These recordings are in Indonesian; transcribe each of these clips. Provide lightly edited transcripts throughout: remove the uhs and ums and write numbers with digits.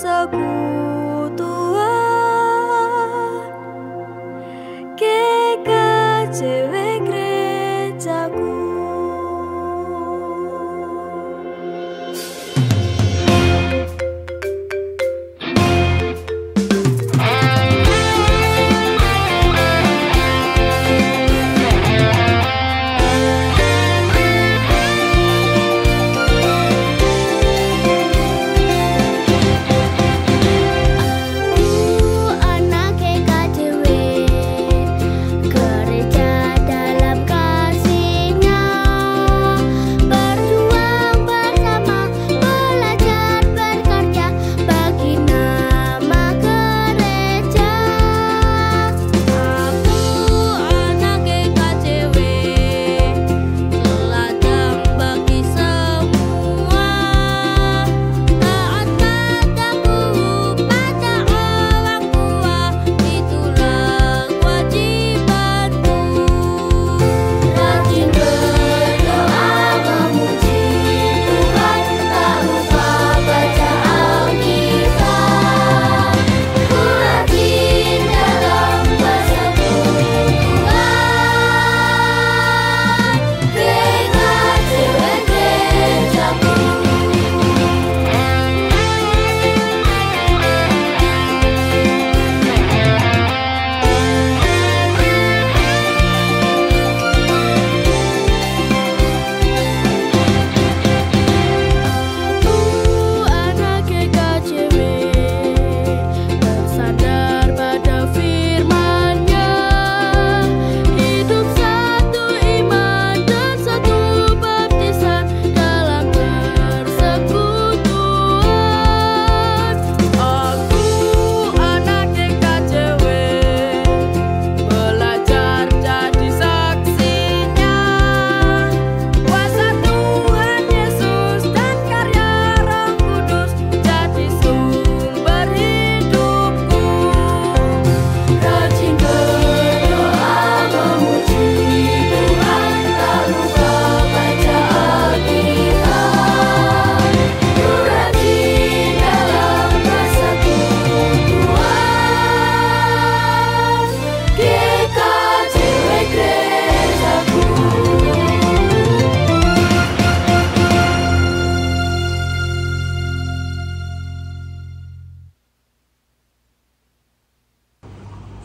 persekutuan GKJW Gerejaku.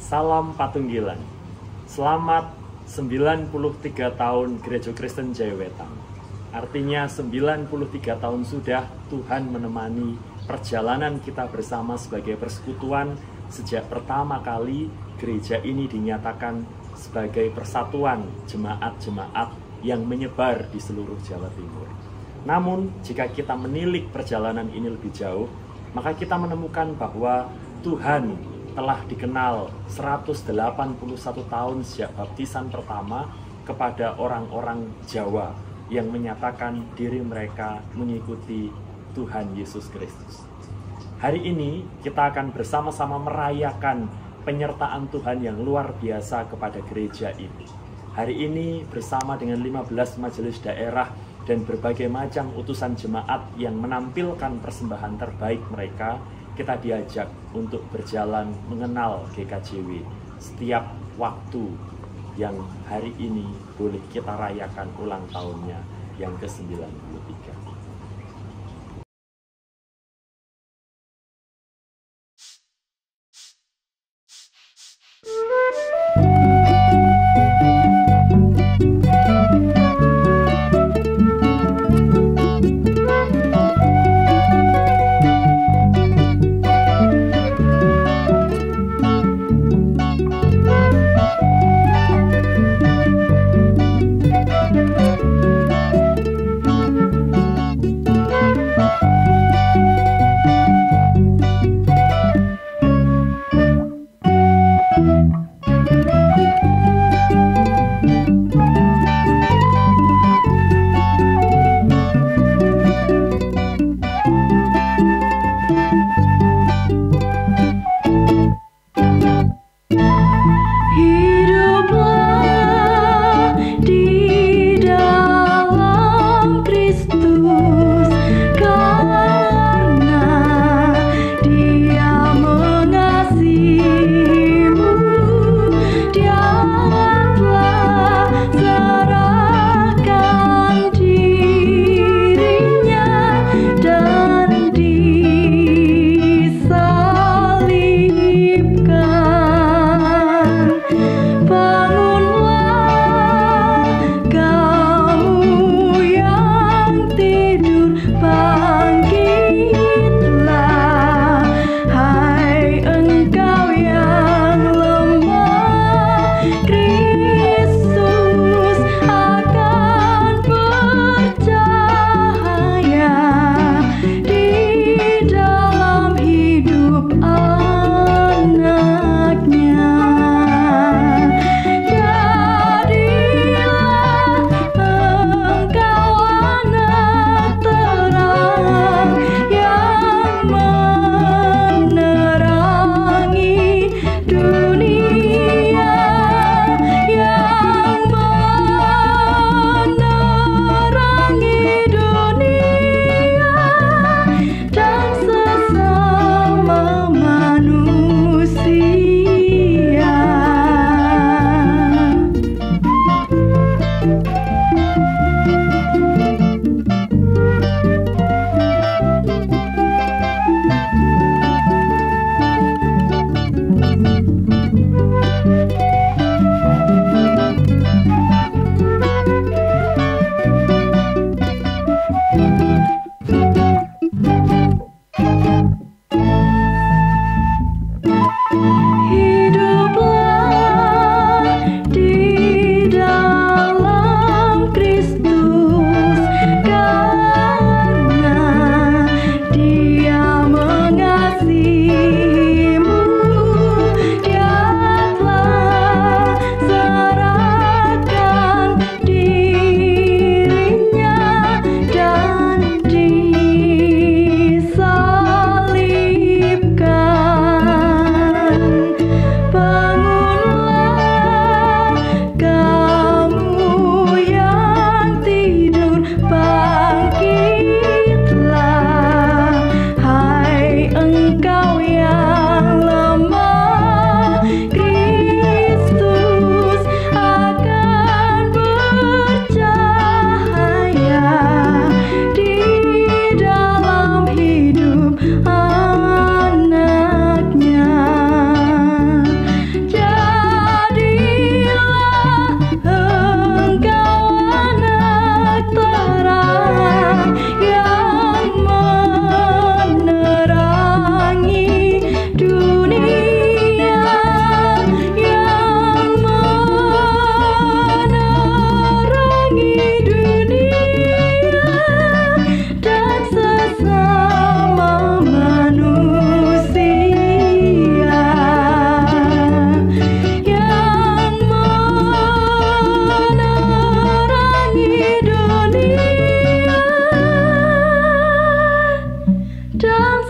Salam Patunggilan. Selamat 93 tahun Gereja Kristen Jaya Wetang. Artinya 93 tahun sudah Tuhan menemani perjalanan kita bersama sebagai persekutuan sejak pertama kali gereja ini dinyatakan sebagai persatuan jemaat-jemaat yang menyebar di seluruh Jawa Timur. Namun, jika kita menilik perjalanan ini lebih jauh, maka kita menemukan bahwa Tuhan telah dikenal 181 tahun sejak baptisan pertama kepada orang-orang Jawa yang menyatakan diri mereka mengikuti Tuhan Yesus Kristus. Hari ini kita akan bersama-sama merayakan penyertaan Tuhan yang luar biasa kepada gereja ini. Hari ini bersama dengan 15 majelis daerah dan berbagai macam utusan jemaat yang menampilkan persembahan terbaik mereka, kita diajak untuk berjalan mengenal GKJW setiap waktu yang hari ini boleh kita rayakan ulang tahunnya yang ke-93.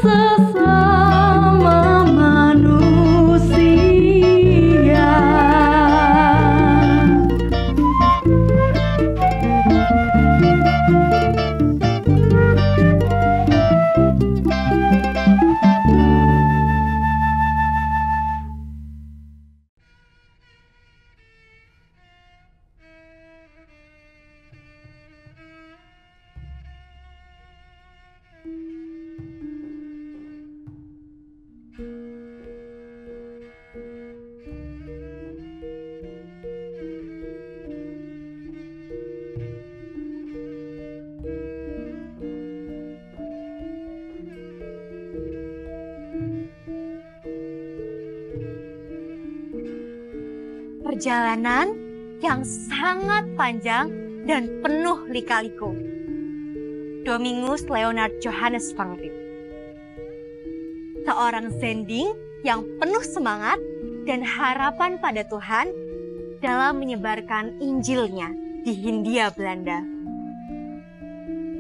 sesama manusia. Perjalanan yang sangat panjang dan penuh lika-liku. Domingus Leonard Johannes van Rijn. Seorang Zending yang penuh semangat dan harapan pada Tuhan dalam menyebarkan Injilnya di Hindia Belanda.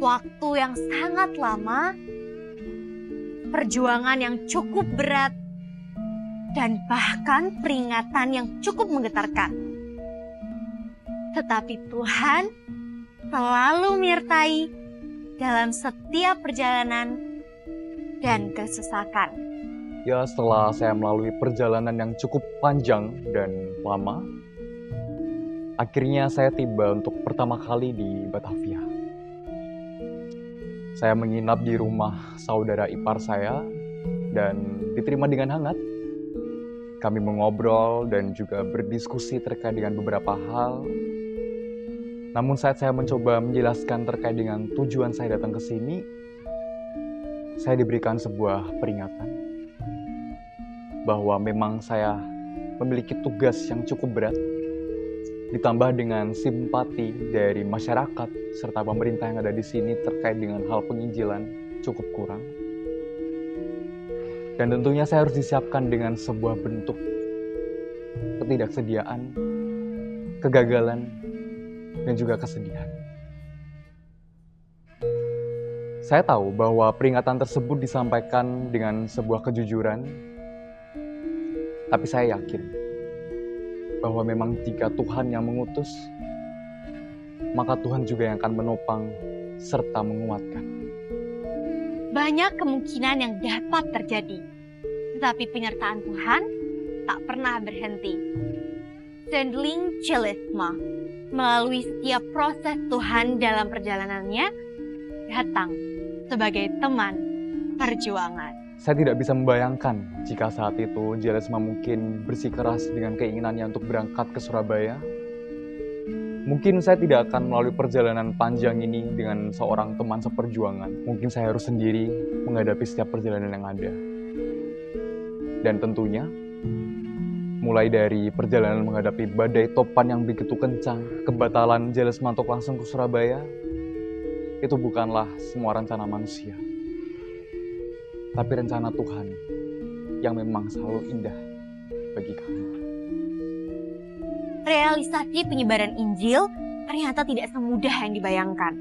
Waktu yang sangat lama, perjuangan yang cukup berat, dan bahkan peringatan yang cukup menggetarkan. Tetapi Tuhan selalu menyertai dalam setiap perjalanan dan kesesakan. Ya, setelah saya melalui perjalanan yang cukup panjang dan lama, akhirnya saya tiba untuk pertama kali di Batavia. Saya menginap di rumah saudara ipar saya dan diterima dengan hangat. Kami mengobrol dan juga berdiskusi terkait dengan beberapa hal. Namun saat saya mencoba menjelaskan terkait dengan tujuan saya datang ke sini, saya diberikan sebuah peringatan bahwa memang saya memiliki tugas yang cukup berat, ditambah dengan simpati dari masyarakat serta pemerintah yang ada di sini terkait dengan hal penginjilan cukup kurang. Dan tentunya saya harus disiapkan dengan sebuah bentuk ketidaksediaan, kegagalan, dan juga kesedihan. Saya tahu bahwa peringatan tersebut disampaikan dengan sebuah kejujuran, tapi saya yakin bahwa memang jika Tuhan yang mengutus, maka Tuhan juga yang akan menopang serta menguatkan. Banyak kemungkinan yang dapat terjadi, tetapi penyertaan Tuhan tak pernah berhenti. Zendling Tjelesma, melalui setiap proses Tuhan dalam perjalanannya, datang sebagai teman perjuangan. Saya tidak bisa membayangkan jika saat itu Tjelesma mungkin bersikeras dengan keinginannya untuk berangkat ke Surabaya. Mungkin saya tidak akan melalui perjalanan panjang ini dengan seorang teman seperjuangan. Mungkin saya harus sendiri menghadapi setiap perjalanan yang ada. Dan tentunya, mulai dari perjalanan menghadapi badai topan yang begitu kencang, kebatalan Tjelesma untuk langsung ke Surabaya, itu bukanlah semua rencana manusia. Tapi rencana Tuhan yang memang selalu indah bagi kami. Realisasi penyebaran Injil ternyata tidak semudah yang dibayangkan.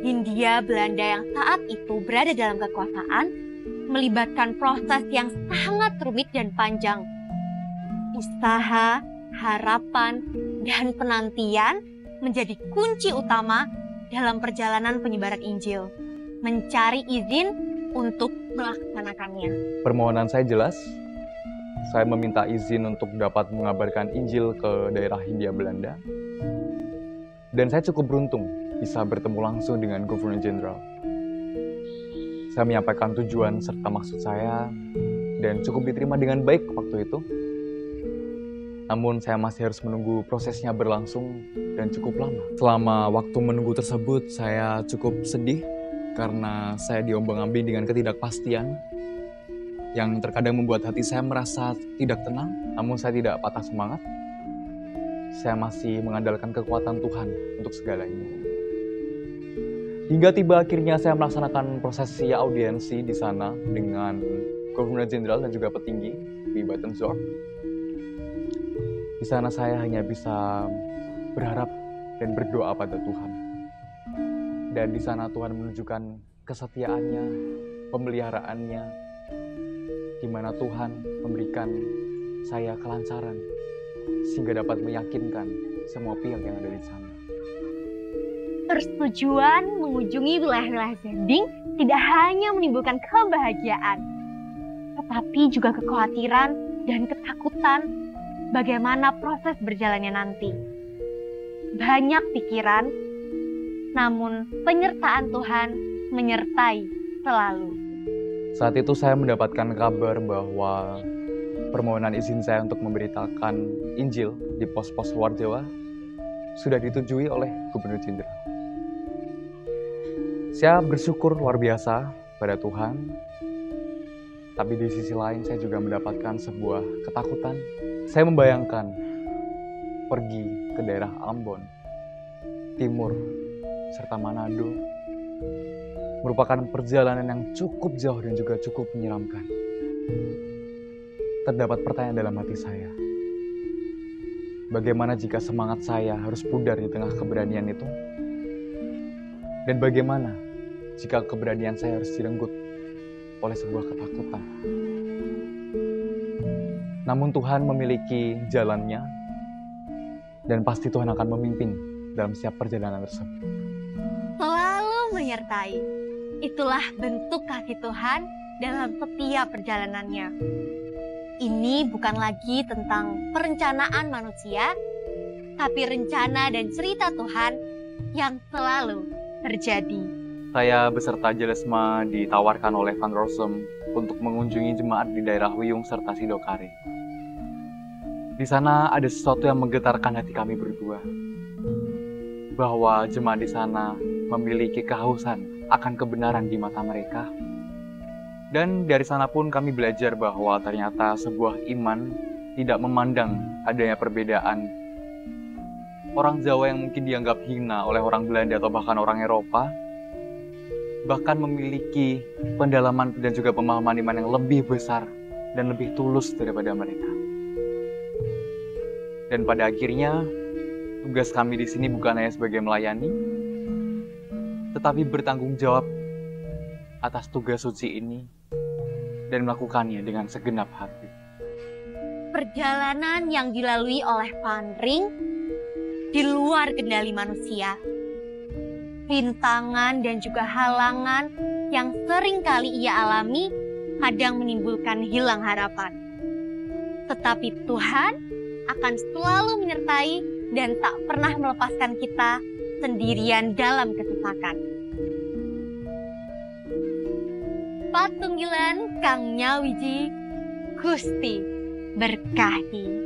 Hindia Belanda yang saat itu berada dalam kekuasaan melibatkan proses yang sangat rumit dan panjang. Usaha, harapan, dan penantian menjadi kunci utama dalam perjalanan penyebaran Injil. Mencari izin untuk melaksanakannya. Permohonan saya jelas. Saya meminta izin untuk dapat mengabarkan Injil ke daerah Hindia Belanda. Dan saya cukup beruntung bisa bertemu langsung dengan Governor Jenderal. Saya menyampaikan tujuan serta maksud saya dan cukup diterima dengan baik waktu itu. Namun saya masih harus menunggu prosesnya berlangsung dan cukup lama. Selama waktu menunggu tersebut saya cukup sedih karena saya diombang-ambing dengan ketidakpastian yang terkadang membuat hati saya merasa tidak tenang, namun saya tidak patah semangat. Saya masih mengandalkan kekuatan Tuhan untuk segalanya. Hingga tiba akhirnya saya melaksanakan prosesi audiensi di sana dengan Governor Jenderal dan juga petinggi di Buitenzorg. Di sana saya hanya bisa berharap dan berdoa pada Tuhan. Dan di sana Tuhan menunjukkan kesetiaannya pemeliharaannya, di mana Tuhan memberikan saya kelancaran sehingga dapat meyakinkan semua pihak yang ada di sana. Persetujuan mengunjungi wilayah-wilayah Zending tidak hanya menimbulkan kebahagiaan, tetapi juga kekhawatiran dan ketakutan bagaimana proses berjalannya nanti. Banyak pikiran, namun penyertaan Tuhan menyertai selalu. Saat itu saya mendapatkan kabar bahwa permohonan izin saya untuk memberitakan Injil di pos-pos luar Jawa sudah disetujui oleh Gubernur Jenderal. Saya bersyukur luar biasa pada Tuhan, tapi di sisi lain saya juga mendapatkan sebuah ketakutan. Saya membayangkan pergi ke daerah Ambon, Timur, serta Manado merupakan perjalanan yang cukup jauh dan juga cukup menyeramkan. Terdapat pertanyaan dalam hati saya. Bagaimana jika semangat saya harus pudar di tengah keberanian itu? Dan bagaimana jika keberanian saya harus direnggut oleh sebuah ketakutan? Namun Tuhan memiliki jalannya, dan pasti Tuhan akan memimpin dalam setiap perjalanan tersebut. Selalu menyertai. Itulah bentuk kasih Tuhan dalam setiap perjalanannya. Ini bukan lagi tentang perencanaan manusia, tapi rencana dan cerita Tuhan yang selalu terjadi. Saya beserta Jelesma ditawarkan oleh Van Rossum untuk mengunjungi jemaat di daerah Wiyung serta Sidokare. Di sana ada sesuatu yang menggetarkan hati kami berdua, bahwa jemaat di sana memiliki kehausan akan kebenaran di mata mereka. Dan dari sana pun kami belajar bahwa ternyata sebuah iman tidak memandang adanya perbedaan. Orang Jawa yang mungkin dianggap hina oleh orang Belanda atau bahkan orang Eropa, bahkan memiliki pendalaman dan juga pemahaman iman yang lebih besar dan lebih tulus daripada mereka. Dan pada akhirnya, tugas kami di sini bukan hanya sebagai melayani, tetapi bertanggung jawab atas tugas suci ini dan melakukannya dengan segenap hati. Perjalanan yang dilalui oleh Van Ring di luar kendali manusia. Rintangan dan juga halangan yang sering kali ia alami kadang menimbulkan hilang harapan. Tetapi Tuhan akan selalu menyertai dan tak pernah melepaskan kita sendirian dalam kesesakan. Patunggilan Kang Nyawiji, Gusti berkahi.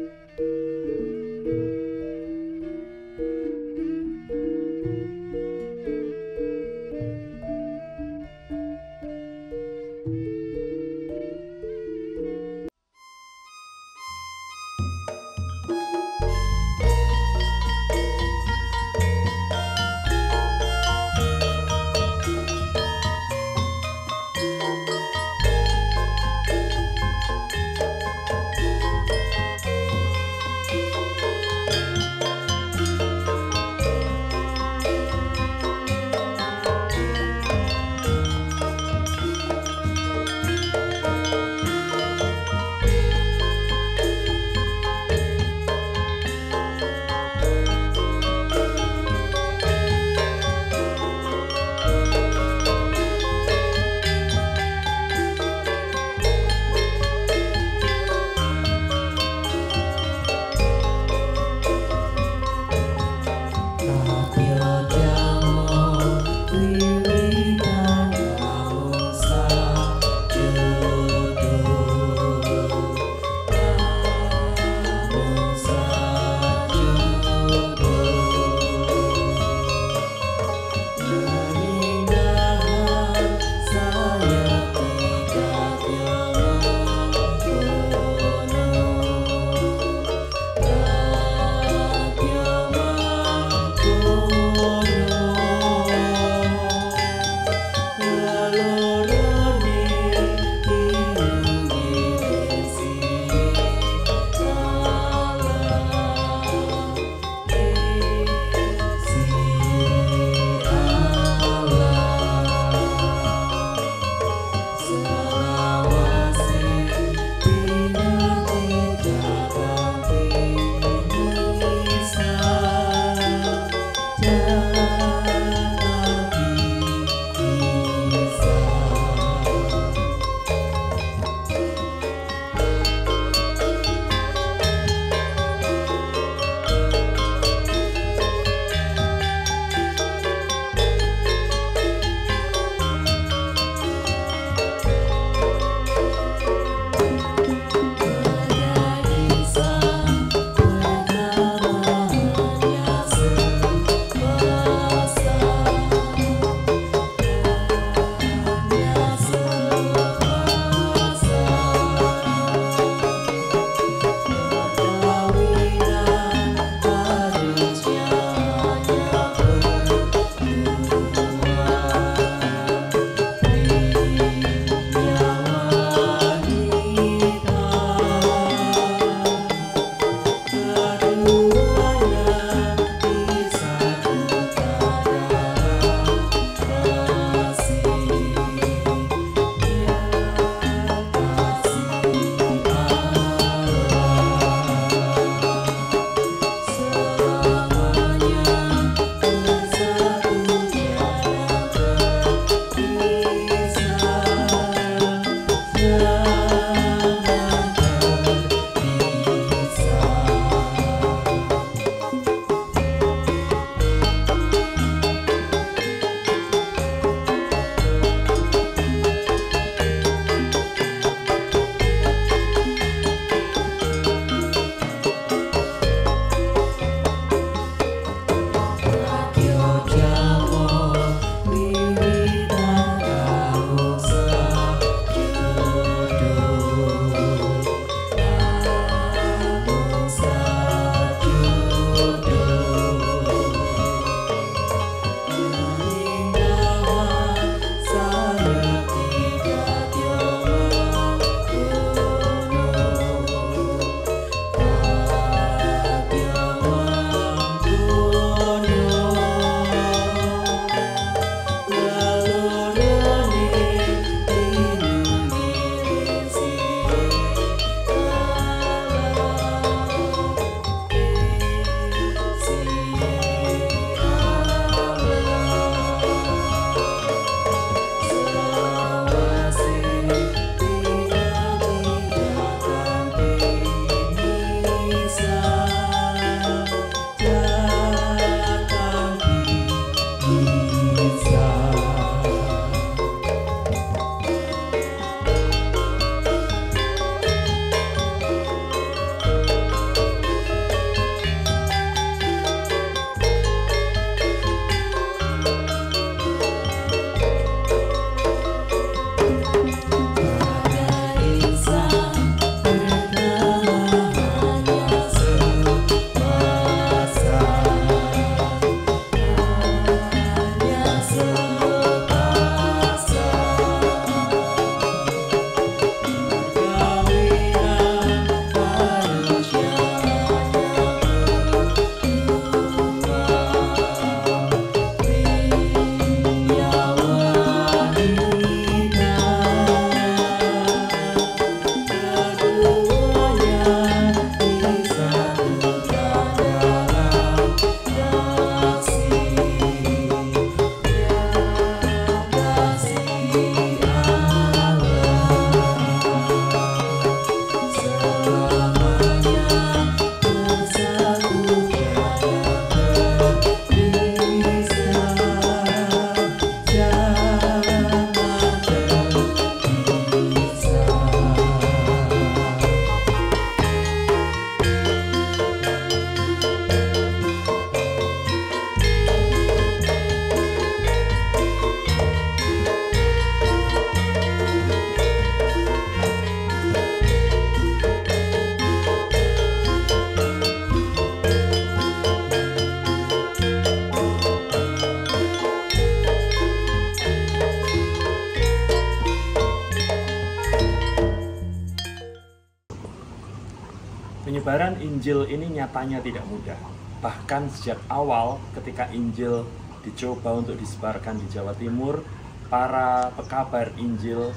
Penyebaran Injil ini nyatanya tidak mudah. Bahkan sejak awal ketika Injil dicoba untuk disebarkan di Jawa Timur, para pekabar Injil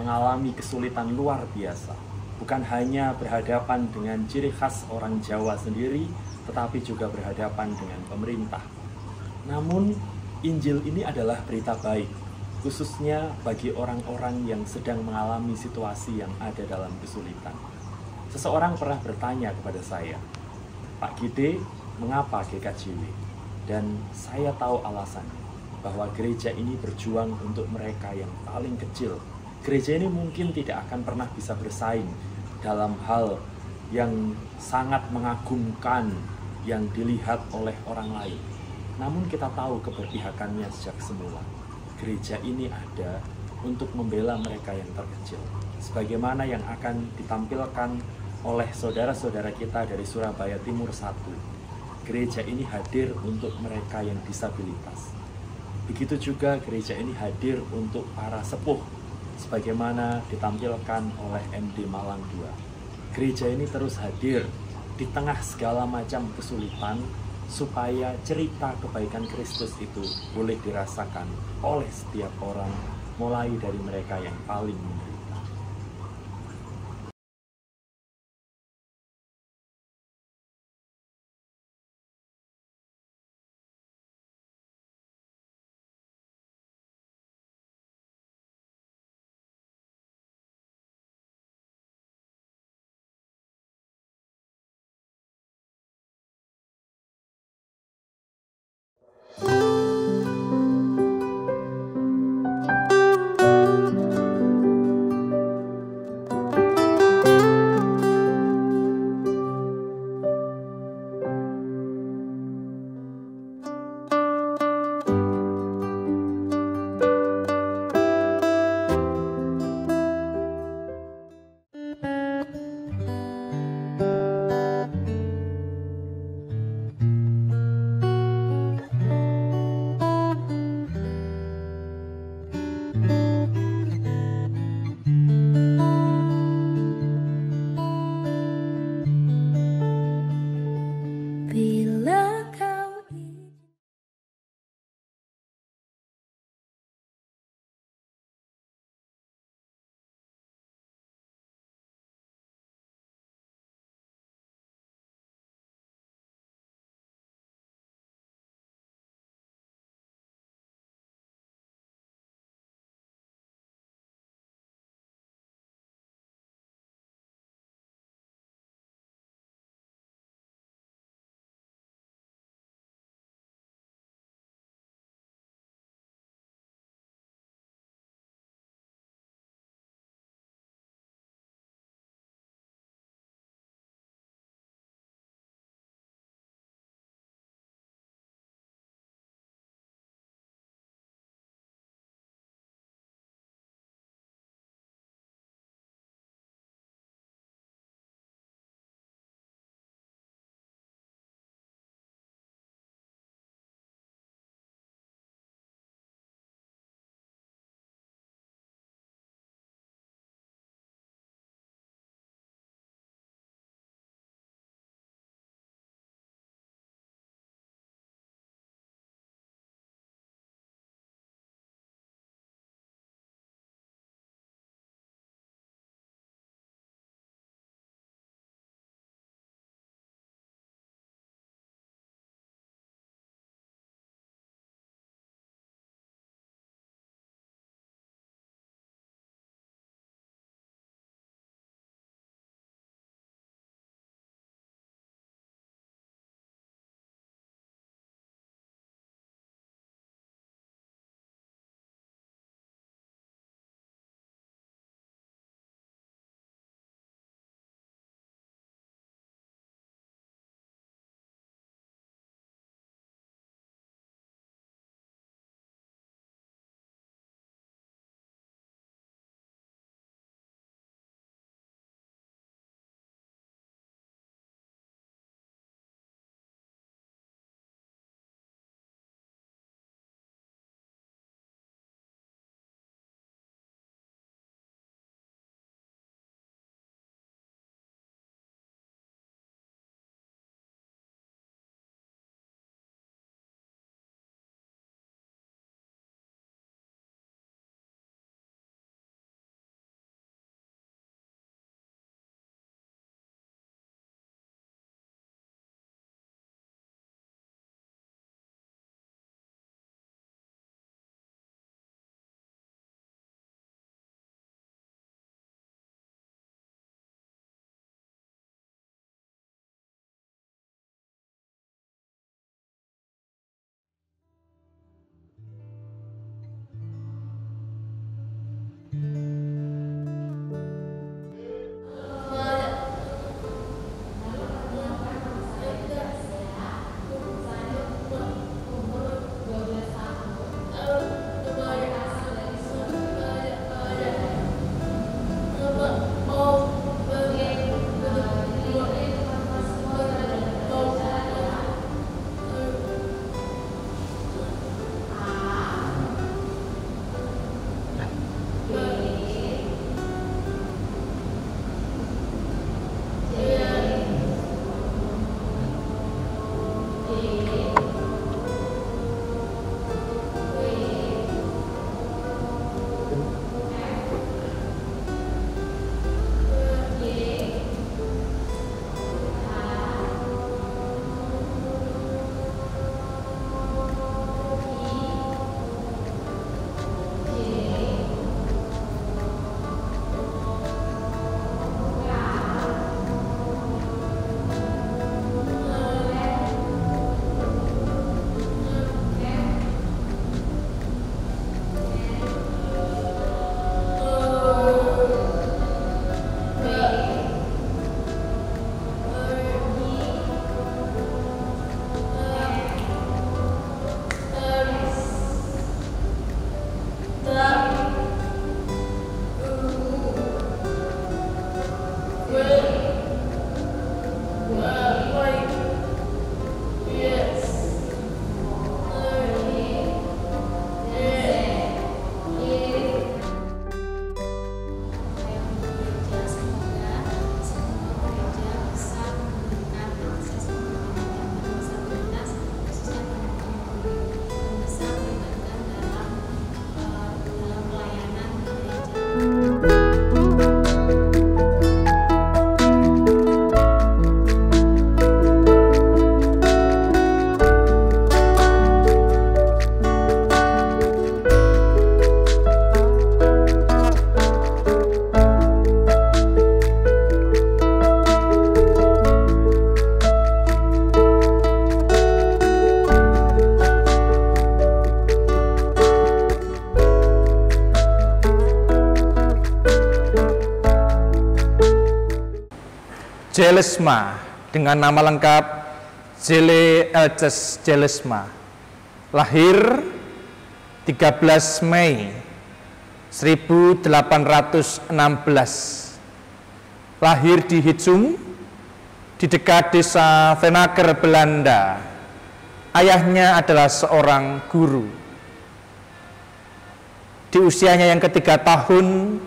mengalami kesulitan luar biasa. Bukan hanya berhadapan dengan ciri khas orang Jawa sendiri, tetapi juga berhadapan dengan pemerintah. Namun, Injil ini adalah berita baik, khususnya bagi orang-orang yang sedang mengalami situasi yang ada dalam kesulitan. Seseorang pernah bertanya kepada saya, "Pak Gide, mengapa GKJW?" Dan saya tahu alasannya, bahwa gereja ini berjuang untuk mereka yang paling kecil. Gereja ini mungkin tidak akan pernah bisa bersaing dalam hal yang sangat mengagumkan yang dilihat oleh orang lain. Namun kita tahu keberpihakannya sejak semula. Gereja ini ada untuk membela mereka yang terkecil. Sebagaimana yang akan ditampilkan oleh saudara-saudara kita dari Surabaya Timur 1. Gereja ini hadir untuk mereka yang disabilitas. Begitu juga gereja ini hadir untuk para sepuh, sebagaimana ditampilkan oleh MD Malang 2. Gereja ini terus hadir di tengah segala macam kesulitan, supaya cerita kebaikan Kristus itu boleh dirasakan oleh setiap orang, mulai dari mereka yang paling menderita. Jelesma dengan nama lengkap Jelle Elces Jelesma, lahir 13 Mei 1816, lahir di Hitsum di dekat desa Venaker, Belanda. Ayahnya adalah seorang guru. Di usianya yang ketiga tahun,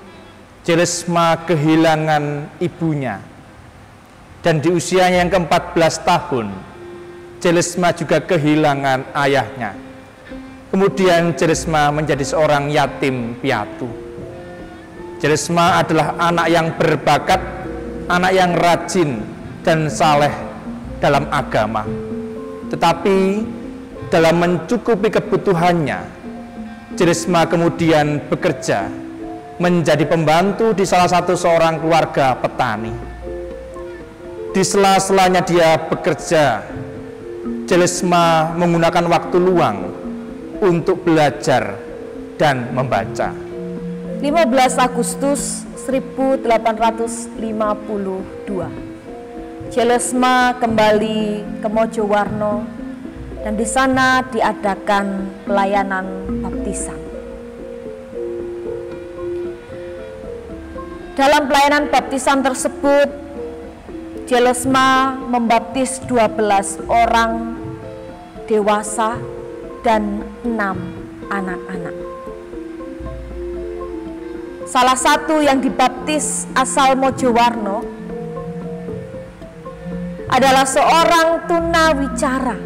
Jelesma kehilangan ibunya. Dan di usianya yang ke-14 tahun, Jelesma juga kehilangan ayahnya. Kemudian Jelesma menjadi seorang yatim piatu. Jelesma adalah anak yang berbakat, anak yang rajin dan saleh dalam agama. Tetapi dalam mencukupi kebutuhannya, Jelesma kemudian bekerja menjadi pembantu di salah satu seorang keluarga petani. Di sela-selanya dia bekerja, Jelesma menggunakan waktu luang untuk belajar dan membaca. 15 Agustus 1852, Jelesma kembali ke Mojowarno dan di sana diadakan pelayanan baptisan. Dalam pelayanan baptisan tersebut, Jelesma membaptis 12 orang dewasa dan 6 anak-anak. Salah satu yang dibaptis asal Mojowarno adalah seorang tunawicara.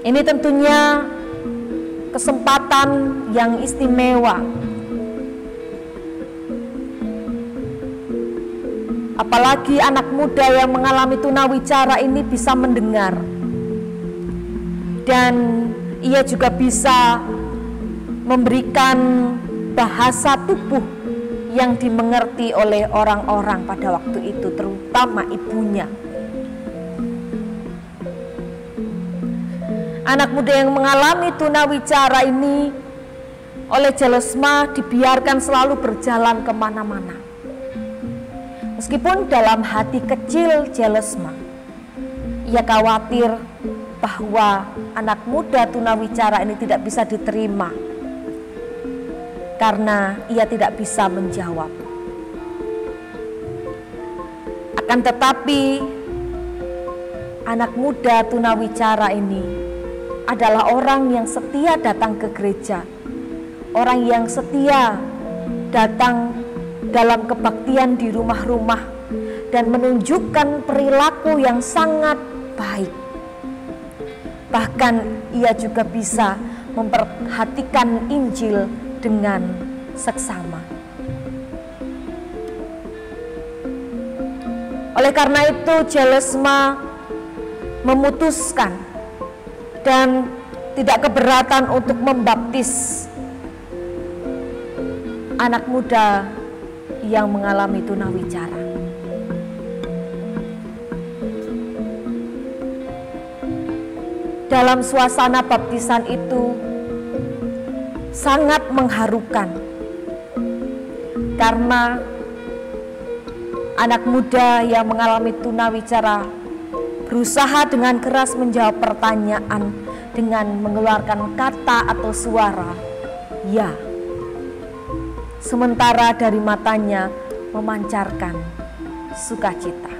Ini tentunya kesempatan yang istimewa. Apalagi anak muda yang mengalami tunawicara ini bisa mendengar. Dan ia juga bisa memberikan bahasa tubuh yang dimengerti oleh orang-orang pada waktu itu, terutama ibunya. Anak muda yang mengalami tunawicara ini oleh Jelesma dibiarkan selalu berjalan kemana-mana. Meskipun dalam hati kecil Jelesma, ia khawatir bahwa anak muda tunawicara ini tidak bisa diterima karena ia tidak bisa menjawab. Akan tetapi, anak muda tunawicara ini adalah orang yang setia datang ke gereja, orang yang setia datang dalam kebaktian di rumah-rumah dan menunjukkan perilaku yang sangat baik. Bahkan ia juga bisa memperhatikan Injil dengan seksama. Oleh karena itu Jelesma memutuskan dan tidak keberatan untuk membaptis anak muda yang mengalami tunawicara. Dalam suasana baptisan itu sangat mengharukan karena anak muda yang mengalami tunawicara berusaha dengan keras menjawab pertanyaan dengan mengeluarkan kata atau suara "ya", sementara dari matanya memancarkan sukacita.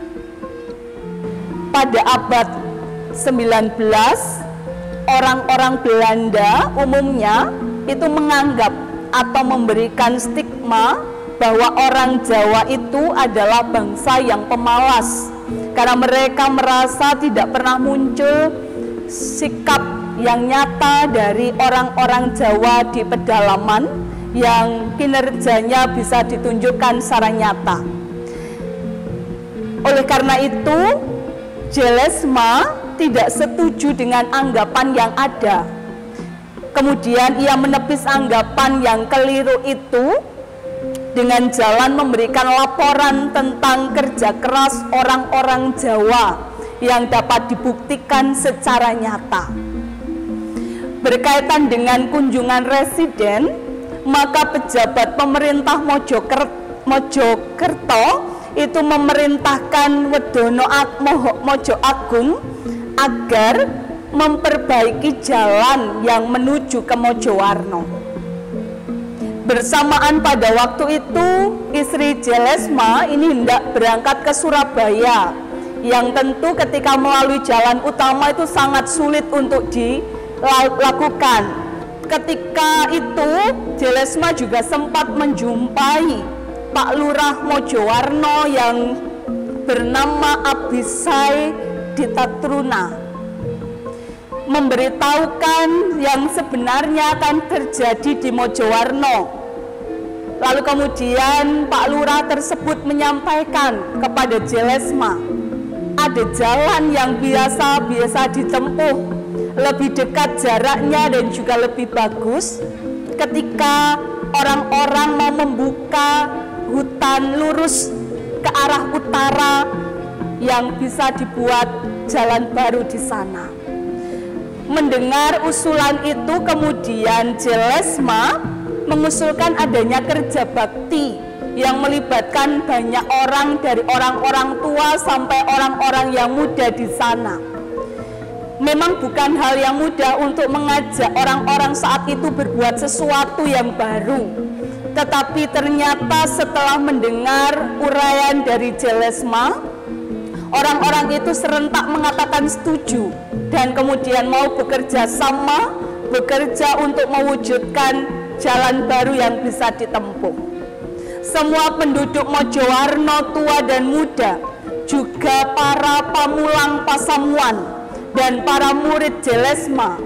Pada abad 19, orang-orang Belanda umumnya itu menganggap atau memberikan stigma bahwa orang Jawa itu adalah bangsa yang pemalas karena mereka merasa tidak pernah muncul sikap yang nyata dari orang-orang Jawa di pedalaman yang kinerjanya bisa ditunjukkan secara nyata. Oleh karena itu, Jelesma tidak setuju dengan anggapan yang ada. Kemudian ia menepis anggapan yang keliru itu dengan jalan memberikan laporan tentang kerja keras orang-orang Jawa yang dapat dibuktikan secara nyata. Berkaitan dengan kunjungan residen, maka pejabat pemerintah Mojokerto itu memerintahkan Wedono Mojo Agung agar memperbaiki jalan yang menuju ke Mojowarno. Bersamaan pada waktu itu, istri Jelesma ini hendak berangkat ke Surabaya, yang tentu ketika melalui jalan utama itu sangat sulit untuk dilakukan. Ketika itu, Jelesma juga sempat menjumpai Pak Lurah Mojowarno yang bernama Abisai Ditatruna, memberitahukan yang sebenarnya akan terjadi di Mojowarno. Lalu kemudian Pak Lurah tersebut menyampaikan kepada Jelesma, ada jalan yang biasa ditempuh, lebih dekat jaraknya dan juga lebih bagus ketika orang-orang mau membuka hutan lurus ke arah utara yang bisa dibuat jalan baru di sana. Mendengar usulan itu, kemudian Jelesma mengusulkan adanya kerja bakti yang melibatkan banyak orang, dari orang-orang tua sampai orang-orang yang muda di sana. Memang bukan hal yang mudah untuk mengajak orang-orang saat itu berbuat sesuatu yang baru. Tetapi ternyata setelah mendengar uraian dari Jelesma, orang-orang itu serentak mengatakan setuju dan kemudian mau bekerja sama, bekerja untuk mewujudkan jalan baru yang bisa ditempuh. Semua penduduk Mojowarno tua dan muda, juga para pamulang Pasamuan dan para murid Jelesma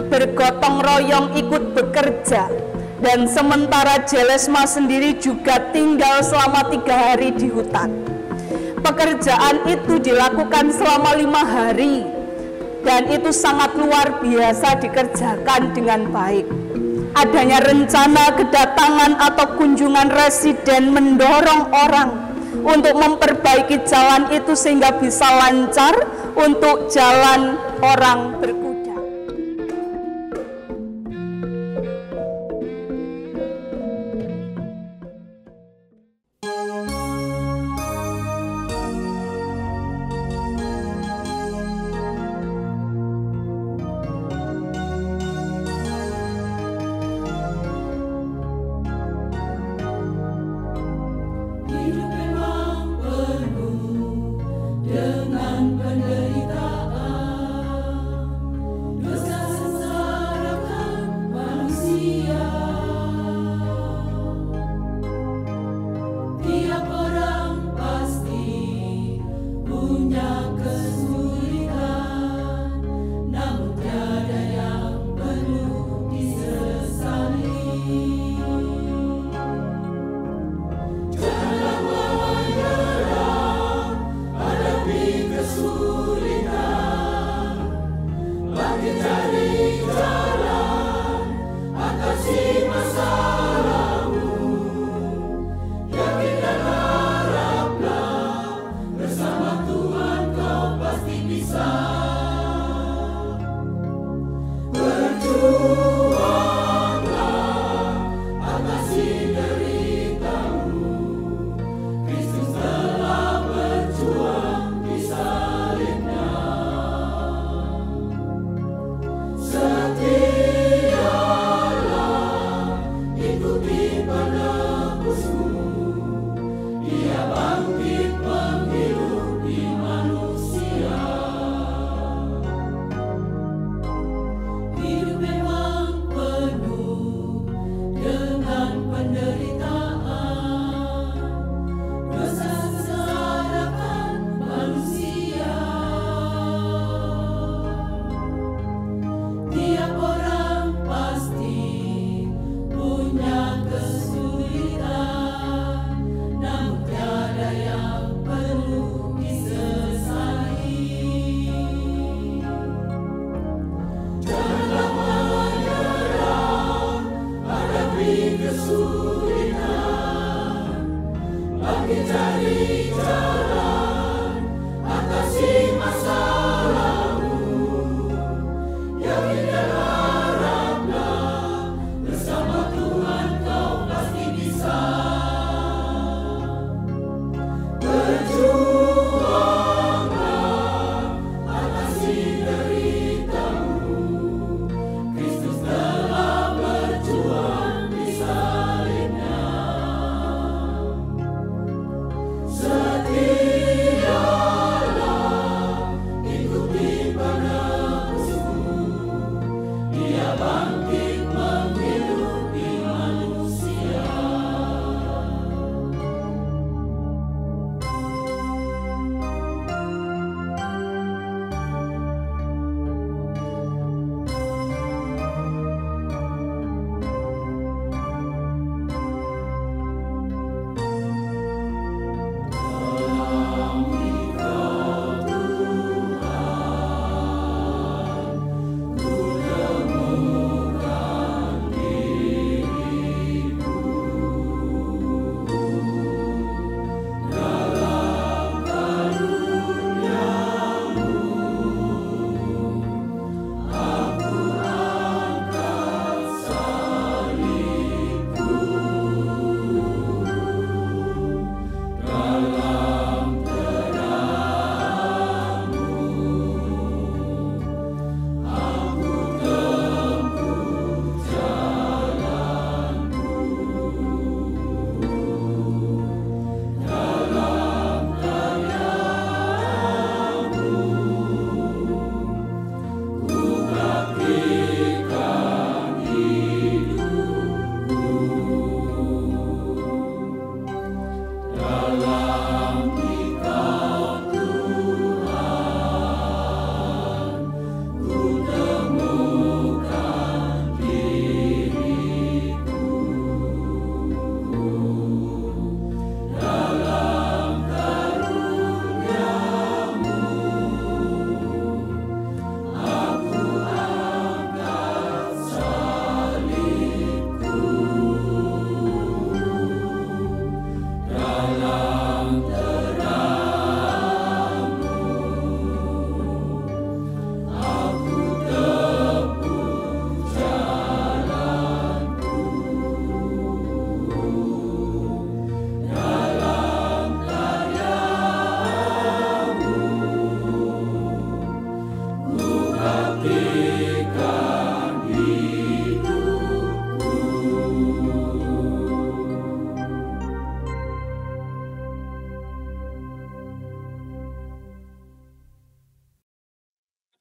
bergotong royong ikut bekerja, dan sementara Jelesma sendiri juga tinggal selama 3 hari di hutan. Pekerjaan itu dilakukan selama 5 hari dan itu sangat luar biasa dikerjakan dengan baik. Adanya rencana kedatangan atau kunjungan residen mendorong orang untuk memperbaiki jalan itu sehingga bisa lancar untuk jalan orang berkuda. Dengan penderitaan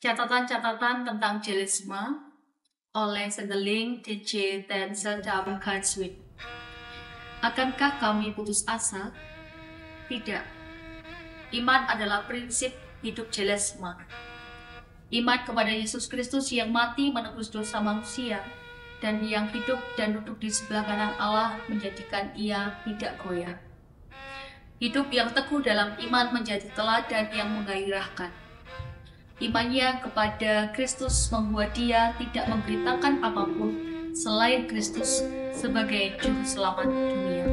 Catatan-catatan tentang Jelesma oleh Sendeling DJ dan Seldam Kanswit. Akankah kami putus asa? Tidak. Iman adalah prinsip hidup Jelesma. Iman kepada Yesus Kristus yang mati menebus dosa manusia dan yang hidup dan duduk di sebelah kanan Allah menjadikan ia tidak goyah. Hidup yang teguh dalam iman menjadi teladan yang menggairahkan. Imannya kepada Kristus membuat dia tidak memberitakan apapun selain Kristus sebagai juru selamat dunia.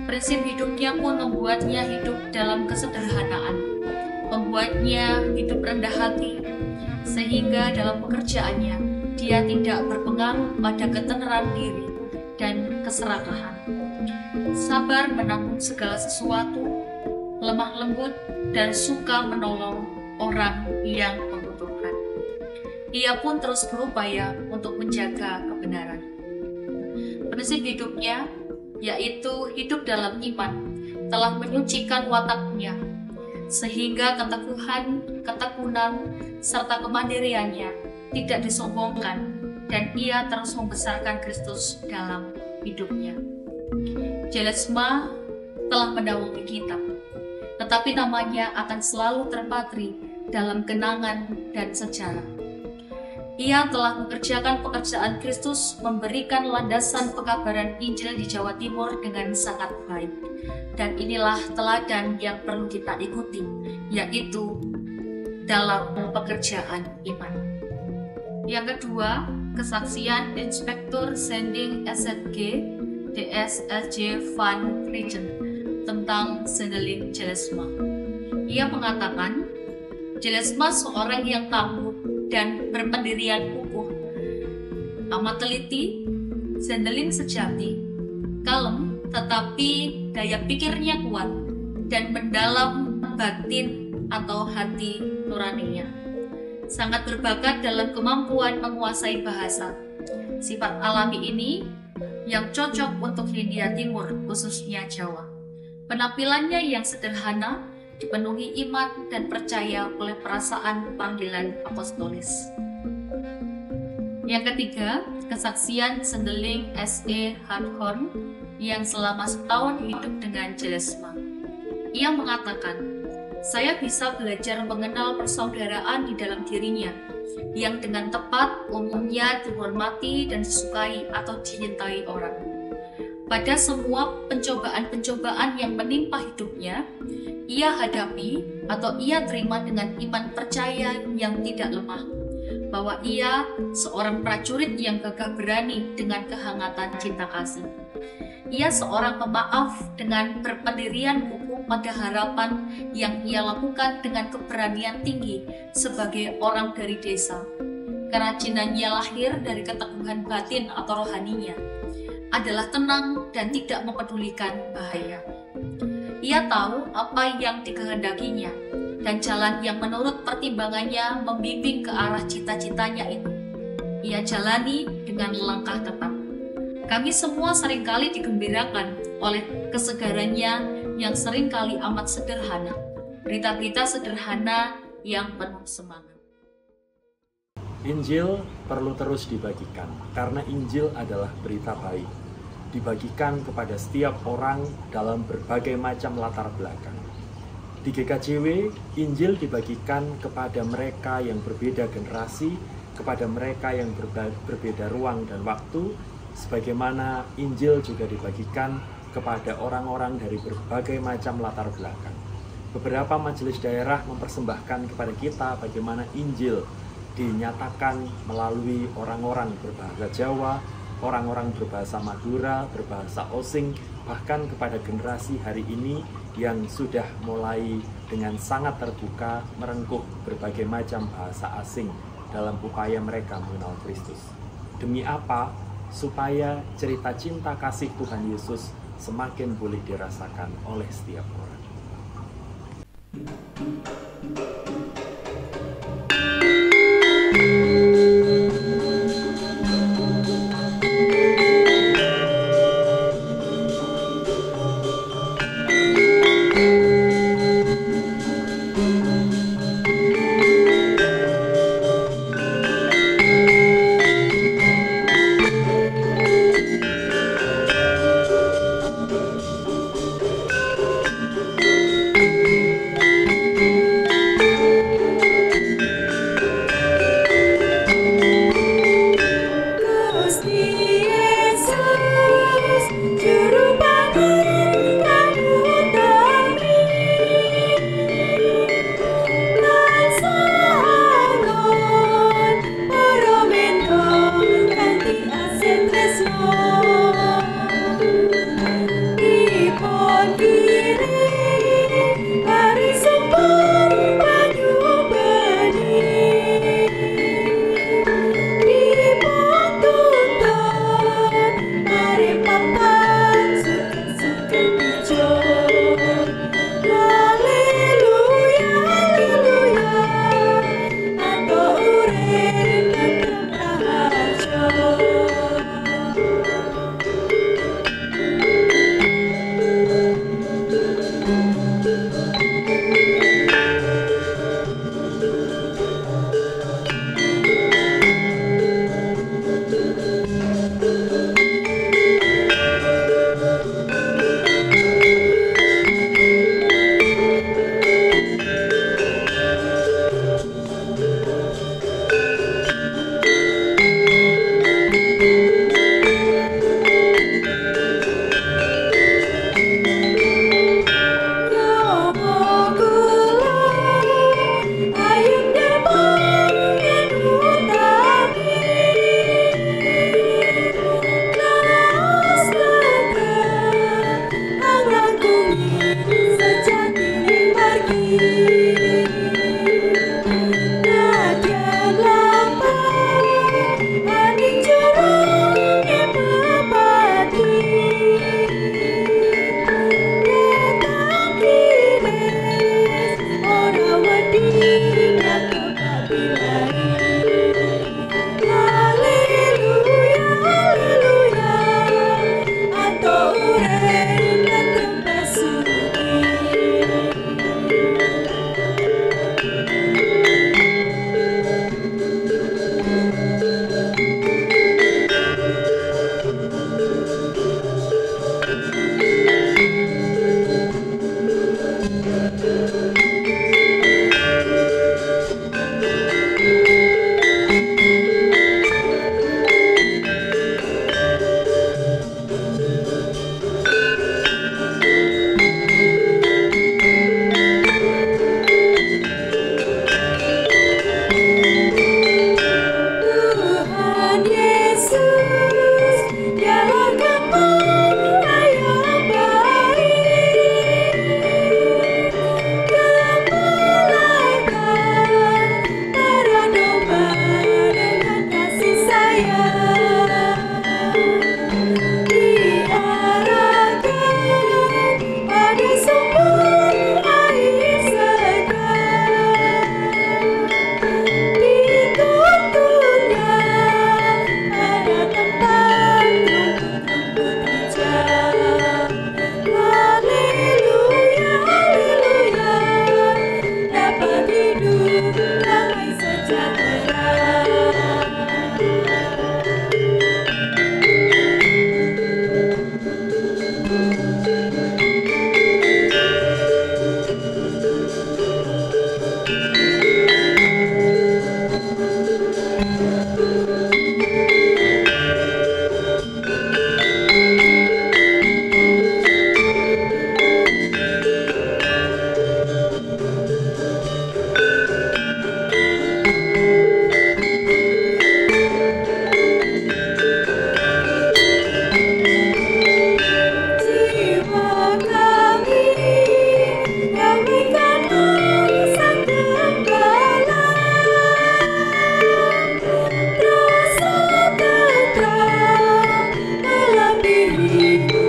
Prinsip hidupnya pun membuatnya hidup dalam kesederhanaan, membuatnya hidup rendah hati, sehingga dalam pekerjaannya dia tidak berpengaruh pada ketenaran diri dan keserakahan. Sabar menanggung segala sesuatu, lemah lembut, dan suka menolong orang yang membutuhkan. Ia pun terus berupaya untuk menjaga kebenaran. Prinsip hidupnya, yaitu hidup dalam iman, telah menyucikan wataknya, sehingga ketekunan, serta kemandiriannya tidak disombongkan, dan ia terus membesarkan Kristus dalam hidupnya. Jelesma telah mendahului kitab, tetapi namanya akan selalu terpatri dalam kenangan dan sejarah. Ia telah mengerjakan pekerjaan Kristus, memberikan landasan pekabaran Injil di Jawa Timur dengan sangat baik. Dan inilah teladan yang perlu kita ikuti, yaitu dalam pekerjaan iman. Yang kedua, kesaksian Inspektur Sending SZG DSSJ Van Regen tentang Sendeling Jelesma. Ia mengatakan, Jelesma seorang yang tangguh dan berpendirian kukuh, amat teliti, Sendeling sejati, kalem tetapi daya pikirnya kuat dan mendalam batin atau hati nuraninya. Sangat berbakat dalam kemampuan menguasai bahasa. Sifat alami ini yang cocok untuk Hindia Timur, khususnya Jawa. Penampilannya yang sederhana, dipenuhi iman dan percaya oleh perasaan panggilan apostolis. Yang ketiga, kesaksian Sendeling S.E. Hardhorn yang selama setahun hidup dengan Jelesma. Ia mengatakan, saya bisa belajar mengenal persaudaraan di dalam dirinya, yang dengan tepat umumnya dihormati dan disukai atau dicintai orang. Pada semua pencobaan-pencobaan yang menimpa hidupnya, ia hadapi atau ia terima dengan iman percaya yang tidak lemah, bahwa ia seorang prajurit yang gagah berani dengan kehangatan cinta kasih. Ia seorang pemaaf dengan berpendirian kukuh pada harapan yang ia lakukan dengan keberanian tinggi sebagai orang dari desa. Kerajinannya lahir dari keteguhan batin atau rohaninya, adalah tenang dan tidak mempedulikan bahaya. Ia tahu apa yang dikehendakinya, dan jalan yang menurut pertimbangannya membimbing ke arah cita-citanya itu. Ia jalani dengan langkah tetap. Kami semua seringkali digembirakan oleh kesegarannya yang seringkali amat sederhana, berita-berita sederhana yang penuh semangat. Injil perlu terus dibagikan, karena Injil adalah berita baik. Dibagikan kepada setiap orang dalam berbagai macam latar belakang. Di GKJW, Injil dibagikan kepada mereka yang berbeda generasi, kepada mereka yang berbeda ruang dan waktu, sebagaimana Injil juga dibagikan kepada orang-orang dari berbagai macam latar belakang. Beberapa majelis daerah mempersembahkan kepada kita bagaimana Injil dinyatakan melalui orang-orang berbahasa Jawa, orang-orang berbahasa Madura, berbahasa Osing, bahkan kepada generasi hari ini yang sudah mulai dengan sangat terbuka merengkuh berbagai macam bahasa asing dalam upaya mereka mengenal Kristus. Demi apa? Supaya cerita cinta kasih Tuhan Yesus semakin boleh dirasakan oleh setiap orang.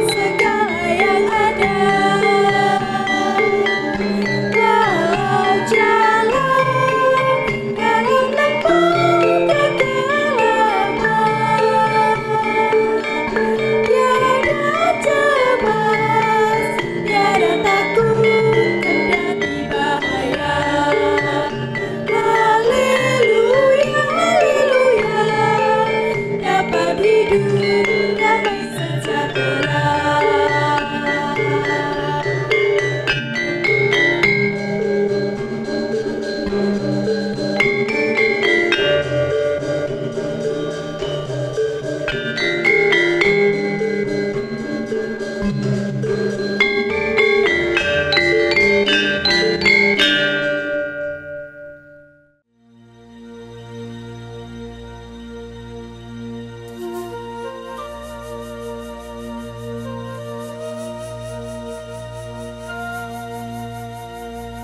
segala yang ada. Walau jalan dalam tempuh kegelapan, tiada cemas, tiada takut kendati bahaya. Haleluya, haleluya, dapat hidup damai sejahtera.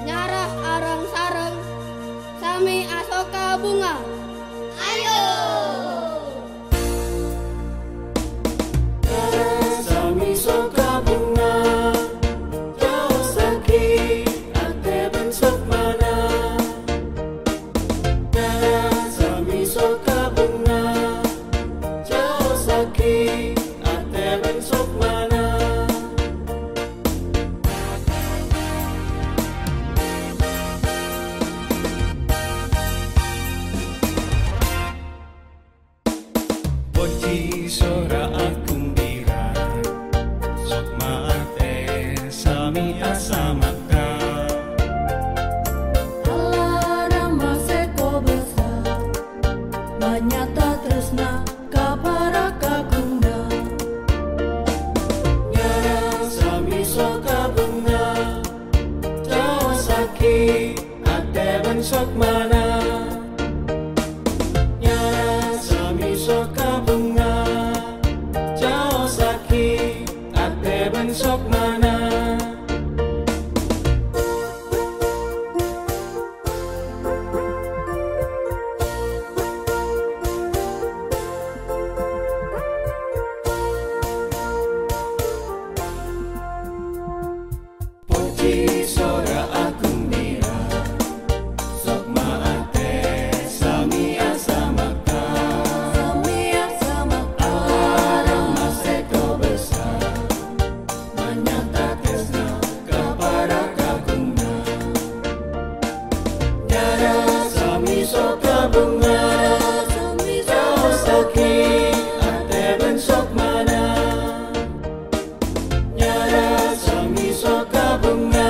Nyarah arang sareng, sami asoka bunga. Ayo! Sami soka bunga, jauh sakit, ate bensok mana. Sami soka bunga, jauh sakit, ate bensok mana. Poci sora akung bira, sok maate sami asamaka. Alarama seko besar, manyata tresna kapara kakunda. Nyara sami soka bunga, jauh sakit, ate bensok mana. Nyara sami soka bunga, jauh sakit, ate bensok mana. Poci sora akung bira, sok maate sami asamaka. Sami asamaka. Alarama seko besar, manyata tresna kapara kakunda. Nyara sami soka bunga, jauh sakit, ate bensok mana. Nyara sami soka bunga,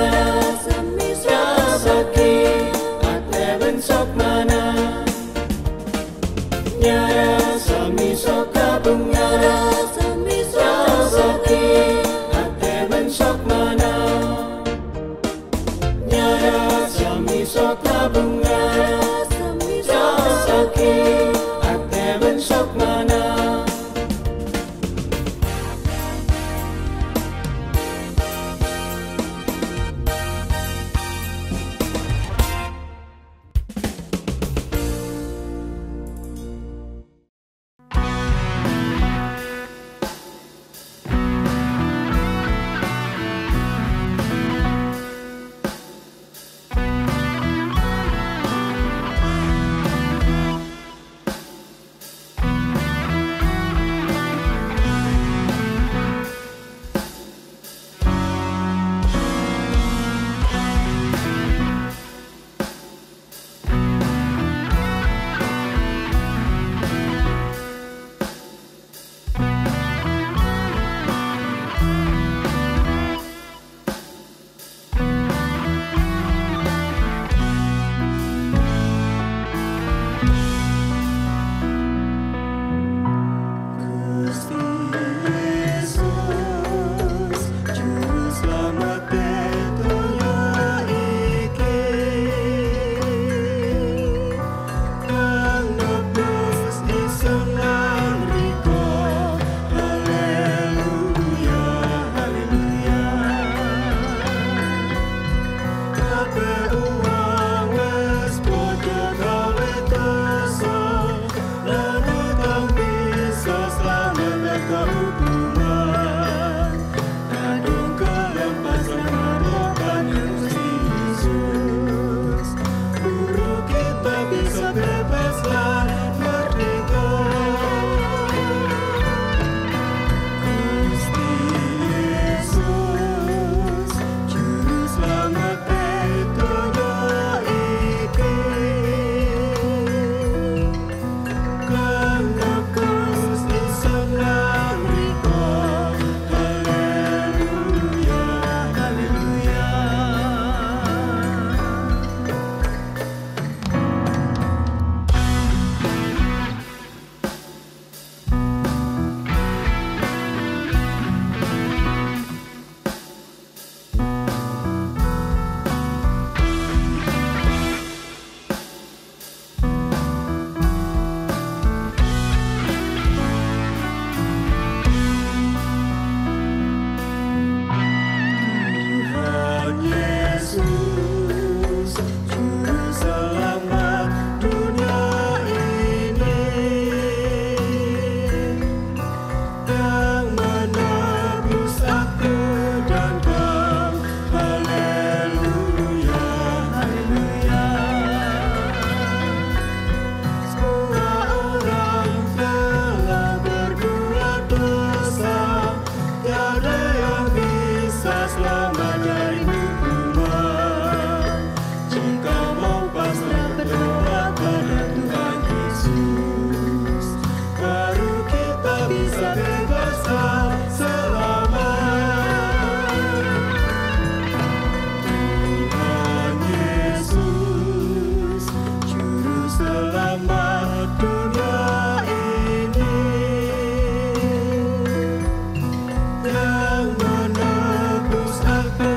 yang menebus aku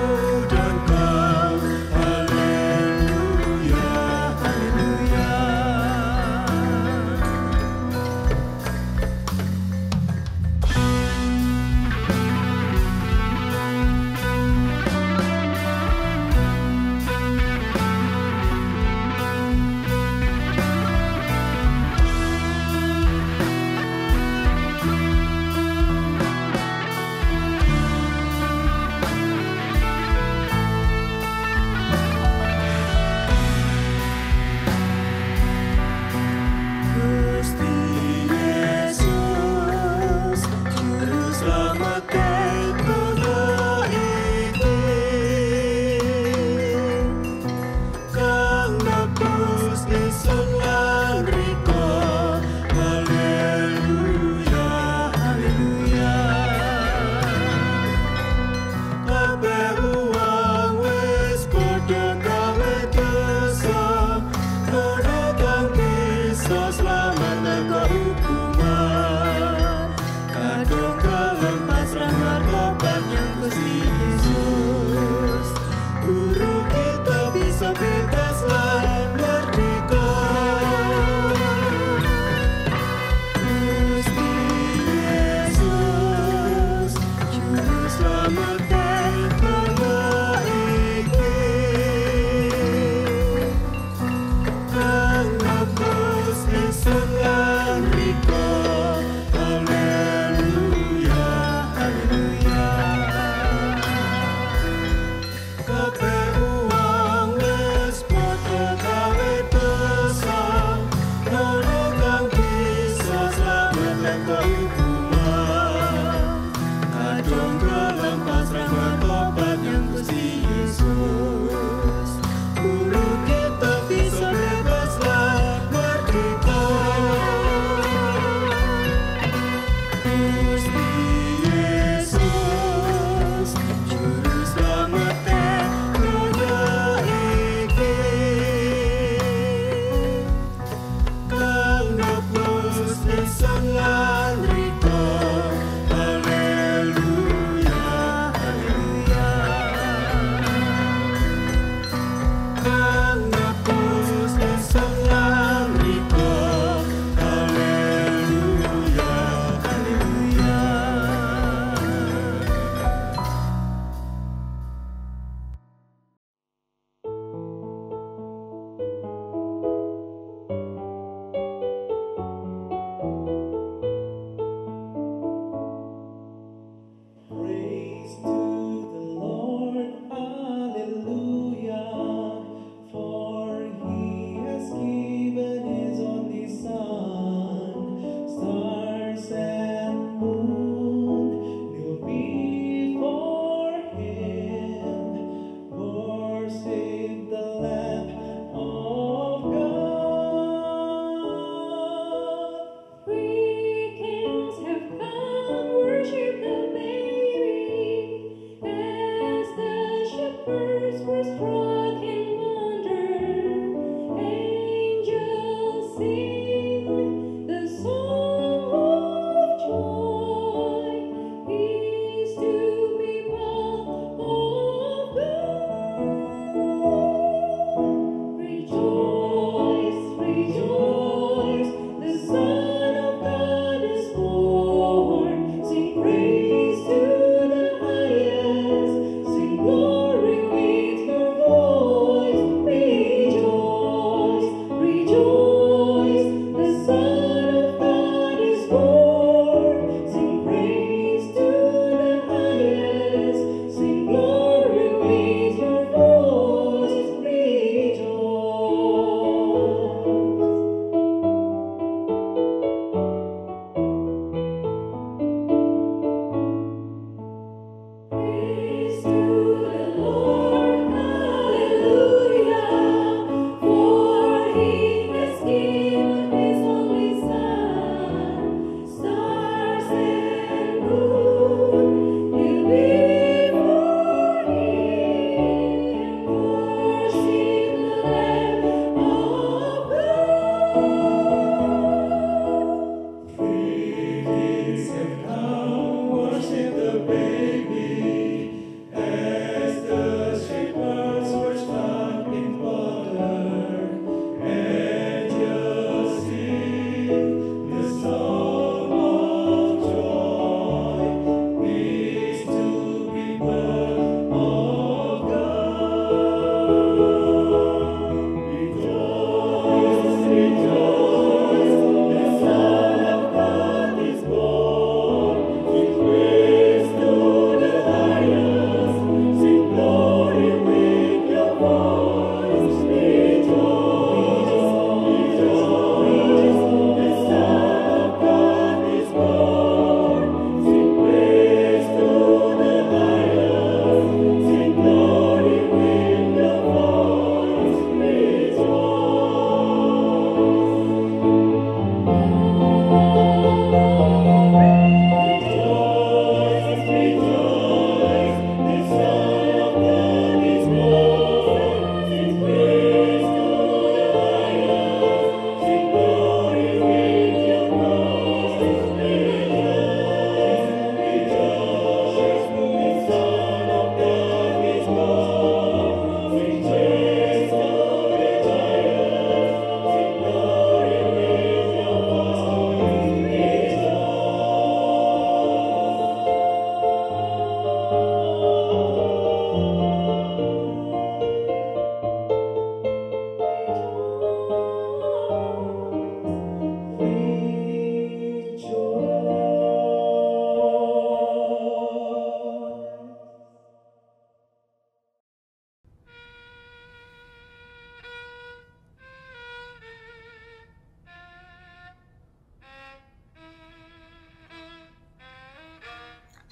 dan kau. Haleluya, haleluya.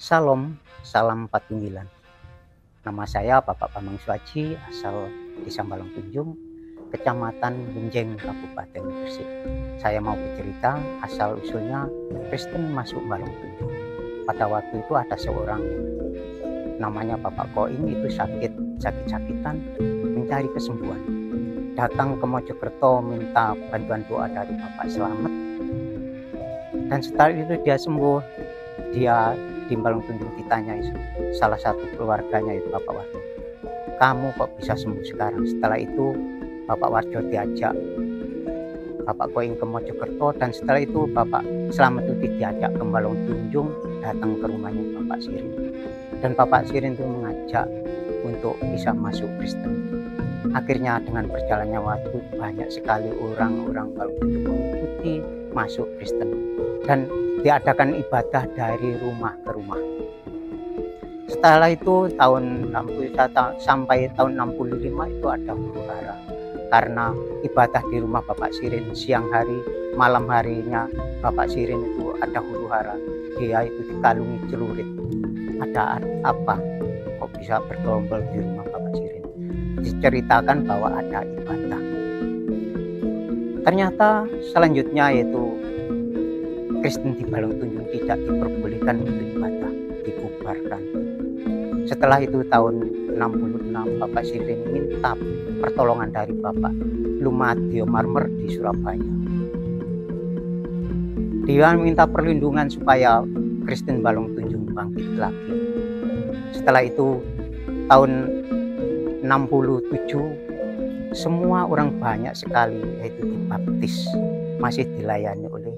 Salam, salam 49. Nama saya Bapak Bambang Suaji, asal Desa Balong Tunjung, Kecamatan Benjeng, Kabupaten Gresik. Saya mau bercerita asal usulnya Kristen masuk Balong Tunjung. Pada waktu itu ada seorang namanya Bapak Koing, itu sakit-sakitan, mencari kesembuhan. Datang ke Mojokerto minta bantuan doa dari Bapak Selamat. Dan setelah itu dia sembuh. Dia di Balong Tunjung ditanya salah satu keluarganya itu Bapak Warjo, kamu kok bisa sembuh sekarang? Setelah itu Bapak Warjo diajak Bapak Koing ke Mojokerto, dan setelah itu Bapak Selamat itu diajak ke Balong Tunjung, datang ke rumahnya Bapak Sirin, dan Bapak Sirin itu mengajak untuk bisa masuk Kristen. Akhirnya dengan berjalannya waktu banyak sekali orang-orang Balong Tunjung mengikuti masuk Kristen, dan diadakan ibadah dari rumah ke rumah. Setelah itu tahun 61 sampai tahun 65 itu ada huru hara, karena ibadah di rumah Bapak Sirin siang hari, malam harinya Bapak Sirin itu ada huru hara. Dia itu dikalungi celurit. Ada apa kok bisa bergerombol di rumah Bapak Sirin? Diceritakan bahwa ada ibadah. Ternyata selanjutnya yaitu Kristen di Balong Tunjung tidak diperbolehkan untuk ibadah, dibubarkan. Setelah itu tahun 66 Bapak Sirin minta pertolongan dari Bapak Lumadio Marmer di Surabaya. Dia minta perlindungan supaya Kristen Balong Tunjung bangkit lagi. Setelah itu tahun 67 semua orang banyak sekali yaitu dibaptis, masih dilayani oleh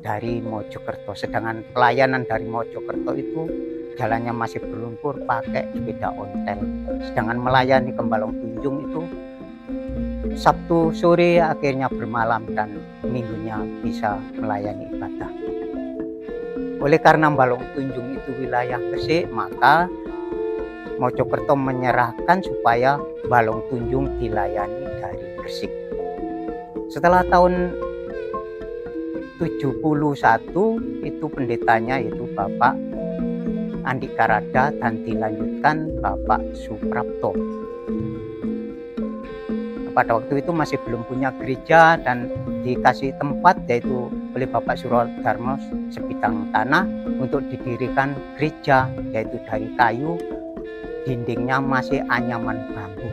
dari Mojokerto. Sedangkan pelayanan dari Mojokerto itu jalannya masih berlumpur pakai sepeda ontel. Sedangkan melayani ke Balong Tunjung itu Sabtu sore akhirnya bermalam, dan minggunya bisa melayani ibadah. Oleh karena Balong Tunjung itu wilayah Gresik, maka Mojokerto menyerahkan supaya Balong Tunjung dilayani dari Gresik. Setelah tahun 71 itu pendetanya itu Bapak Andi Karada, dan dilanjutkan Bapak Suprapto. Pada waktu itu masih belum punya gereja dan dikasih tempat yaitu oleh Bapak Surodarmo sebidang tanah untuk didirikan gereja, yaitu dari kayu, dindingnya masih anyaman bambu.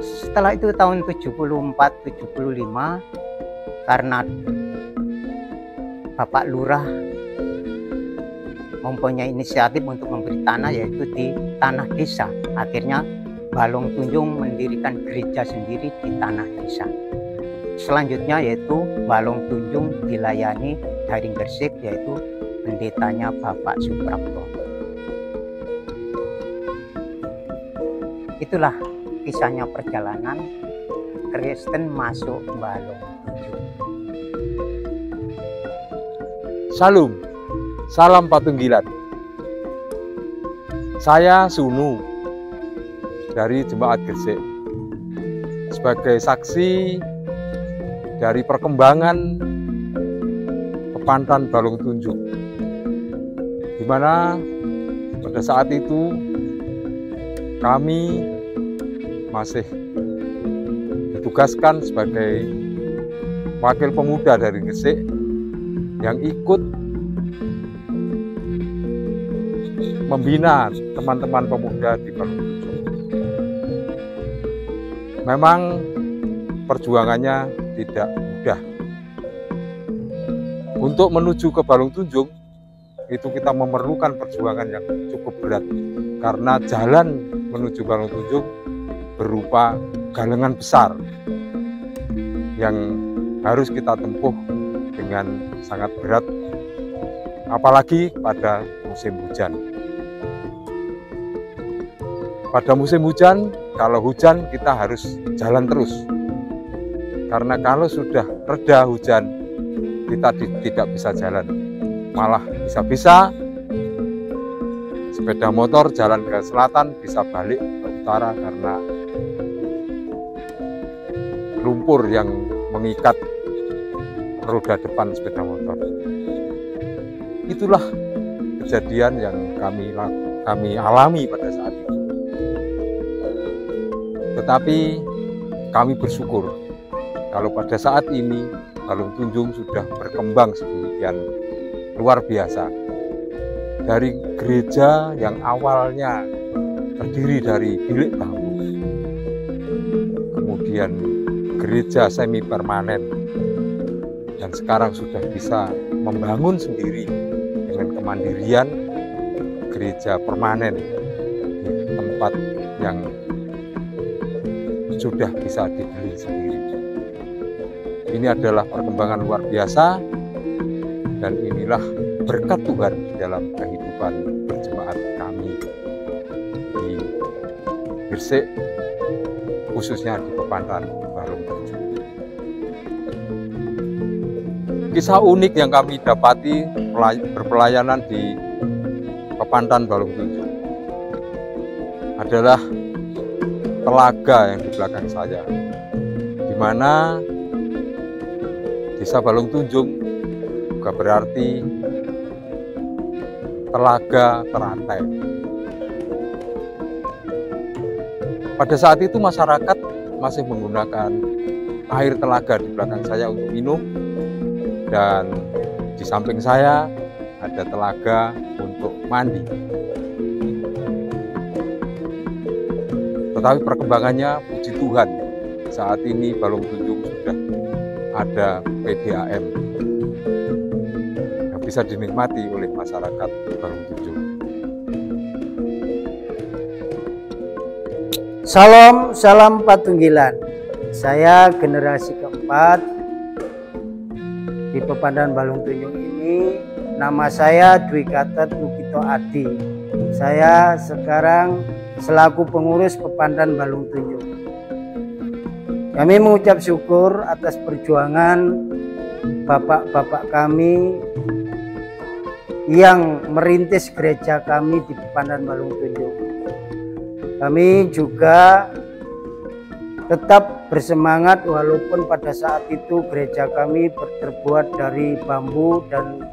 Setelah itu tahun 74-75 karena Bapak Lurah mempunyai inisiatif untuk memberi tanah, yaitu di tanah desa. Akhirnya Balong Tunjung mendirikan gereja sendiri di tanah desa. Selanjutnya yaitu Balong Tunjung dilayani dari Gresik, yaitu pendetanya Bapak Suprapto. Itulah kisahnya perjalanan Kristen masuk Balong Tunjung. Salam, salam Patunggilan. Saya Sunu dari Jemaat Gresik sebagai saksi dari perkembangan Pepantan Balong Tunjung, di mana pada saat itu kami masih ditugaskan sebagai wakil pemuda dari Gresik yang ikut membina teman-teman pemuda di Balong Tunjung. Memang perjuangannya tidak mudah. Untuk menuju ke Balong Tunjung itu kita memerlukan perjuangan yang cukup berat, karena jalan menuju Balong Tunjung berupa galengan besar yang harus kita tempuh dengan sangat berat, apalagi pada musim hujan. Pada musim hujan, kalau hujan kita harus jalan terus, karena kalau sudah reda hujan kita tidak bisa jalan, malah bisa-bisa sepeda motor jalan ke selatan bisa balik ke utara karena lumpur yang mengikat roda depan sepeda motor. Itulah kejadian yang kami alami pada saat itu. Tetapi kami bersyukur kalau pada saat ini Balong Tunjung sudah berkembang sedemikian luar biasa. Dari gereja yang awalnya terdiri dari bilik bambu, kemudian gereja semi permanen, dan sekarang sudah bisa membangun sendiri dengan kemandirian gereja permanen di tempat yang sudah bisa dibeli sendiri. Ini adalah perkembangan luar biasa, dan inilah berkat Tuhan di dalam kehidupan berjemaat kami di Gresik, khususnya di Pepantan Balong Tunjung. Kisah unik yang kami dapati berpelayanan di Pepantan Balong Tunjung adalah telaga yang di belakang saya, di mana Desa Balong Tunjung juga berarti telaga teratai. Pada saat itu masyarakat masih menggunakan air telaga di belakang saya untuk minum, dan di samping saya ada telaga untuk mandi. Tetapi perkembangannya, puji Tuhan, saat ini Balong Tunjung sudah ada PDAM yang bisa dinikmati oleh masyarakat Balong Tunjung. Salam Patunggilan. Saya generasi keempat di Pepantan Balong Tunjung ini. Nama saya Dwi Gatot Lukito Adi. Saya sekarang selaku pengurus Pepantan Balong Tunjung. Kami mengucap syukur atas perjuangan bapak-bapak kami yang merintis gereja kami di Pepantan Balong Tunjung. Kami juga tetap bersemangat walaupun pada saat itu gereja kami terbuat dari bambu dan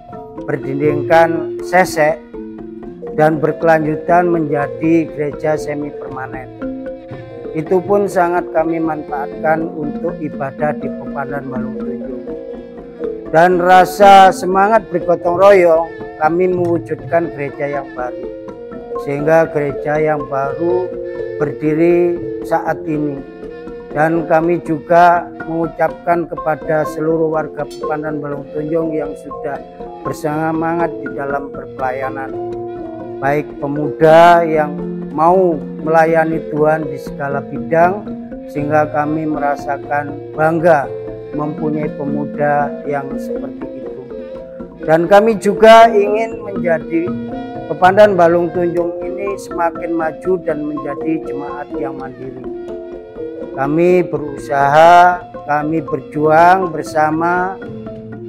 berdindingkan sesek dan berkelanjutan menjadi gereja semi permanen. Itu pun sangat kami manfaatkan untuk ibadah di Pepantan Balong Tunjung. Dan rasa semangat bergotong royong kami mewujudkan gereja yang baru. Sehingga gereja yang baru berdiri saat ini. Dan kami juga mengucapkan kepada seluruh warga Pepandan Balong Tunjung yang sudah bersemangat di dalam berpelayanan, baik pemuda yang mau melayani Tuhan di segala bidang, sehingga kami merasakan bangga mempunyai pemuda yang seperti itu. Dan kami juga ingin menjadi Pepandan Balong Tunjung ini semakin maju dan menjadi jemaat yang mandiri. Kami berusaha, kami berjuang bersama,